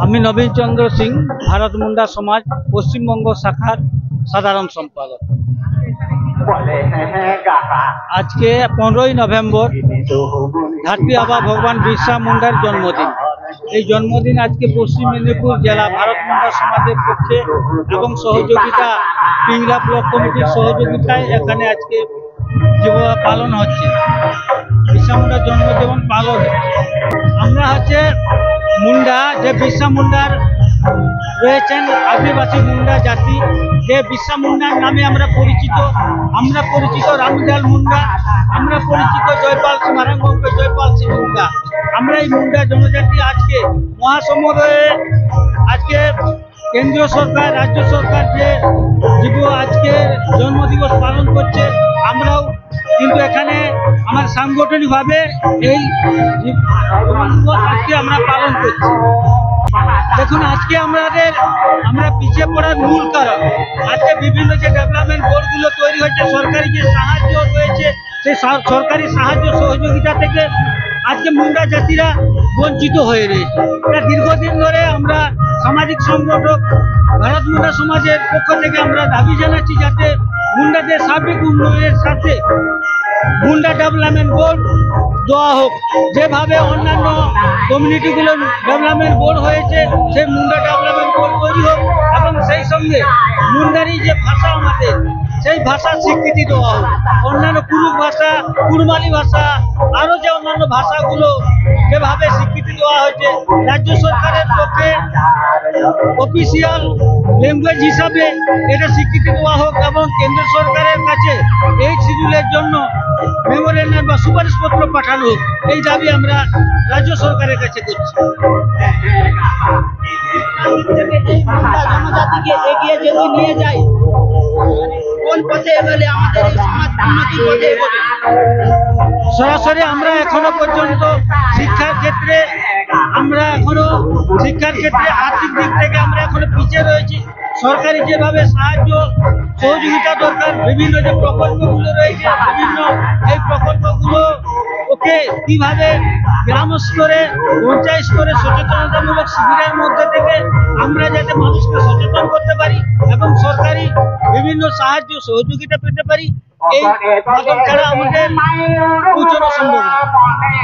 আমি নবীন চন্দ্র সিং, ভারত মুন্ডা সমাজ পশ্চিমবঙ্গ শাখার সাধারণ সম্পাদক। আজকে 15ই নভেম্বর ধরती आबा ভগবান বিরসা মুন্ডার জন্মদিন। এই জন্মদিন আজকে পশ্চিম মেদিনীপুর জেলা ভারত মুন্ডা সমাজের পক্ষে এবং সহযোগিতা পিংলা ব্লক কমিটির সহযোগিতায় এখানে আজকে পালন হচ্ছে। বিরসা মুন্ডার জন্মদিন পালন আমরা হচ্ছে মুন্ডা, যে বিরসা মুন্ডার রয়েছেন আদিবাসী মুন্ডা জাতি, যে বিরসা মুন্ডার নামে আমরা পরিচিত রামজাল মুন্ডা, আমরা পরিচিত জয়পাল সিং মারাঙ্গকে জয়পাল সিং মুন্ডা। আমরা এই মুন্ডা জনজাতি আজকে মহাসমুদ্রে আজকে কেন্দ্রীয় সরকার রাজ্য সরকার যে আজকে জন্মদিবস পালন করছে, আমরাও কিন্তু এখানে আমার সাংগঠনিকভাবে এই আজকে আমরা পালন করছি। দেখুন, আজকে আমরা পিছিয়ে পড়ার মূল কারণ আজকে বিভিন্ন যে ডেভেলপমেন্ট বোর্ডগুলো তৈরি হয়েছে, সরকারি যে সাহায্য রয়েছে, সেই সরকারি সাহায্য সহযোগিতা থেকে আজকে মুন্ডা জাতিরা বঞ্চিত হয়ে রয়েছে। এটা দীর্ঘদিন ধরে আমরা সামাজিক সংগঠক ভারত মুন্ডা সমাজের পক্ষ থেকে আমরা দাবি জানাচ্ছি যাতে মুন্ডাদের সার্বিক উন্নয়নের সাথে মুন্ডা ডেভেলপমেন্ট বোর্ড দেওয়া হোক। যেভাবে অন্যান্য কমিউনিটিগুলো ডেভেলপমেন্ট বোর্ড হয়েছে, সেই মুন্ডা ডেভেলপমেন্ট বোর্ড তৈরি হোক এবং সেই সঙ্গে মুন্ডারি যে ভাষা আমাদের, সেই ভাষার স্বীকৃতি দেওয়া হোক। অন্যান্য কুরুক ভাষা, কুরমালি ভাষা, আরও যে অন্যান্য ভাষাগুলো যেভাবে স্বীকৃতি দেওয়া হয়েছে, রাজ্য সরকারের পক্ষে অফিসিয়াল ল্যাঙ্গুয়েজ হিসাবে এটা স্বীকৃতি দেওয়া হোক এবং কেন্দ্র সরকারের কাছে এই শিডিউলের জন্য মেমোরেন্ডাম বা সুপারিশপত্র পাঠানো হোক। এই দাবি আমরা রাজ্য সরকারের কাছে করছি। জনজাতিকে এগিয়ে যদি নিয়ে যায়, কোন পথে এগোলে আমাদের এই সমাজ উন্নতি পথে এগোবে? সরাসরি আমরা এখনো পর্যন্ত শিক্ষার ক্ষেত্রে আর্থিক দিক থেকে আমরা এখনো পিছিয়ে রয়েছি। সরকারি যেভাবে সাহায্য সহযোগিতা দরকার, বিভিন্ন যে প্রকল্পগুলো রয়েছে, বিভিন্ন এই প্রকল্পগুলো ওকে কিভাবে গ্রাম স্তরে, পঞ্চায়েত স্তরে সচেতনতামূলক শিবিরের মধ্যে থেকে আমরা যাতে মানুষকে সচেতন করতে পারি এবং সরকারি বিভিন্ন সাহায্য সহযোগিতা পেতে পারি, এই মাধ্যম ছাড়া আমাদের পৌঁছানো সম্ভব নয়।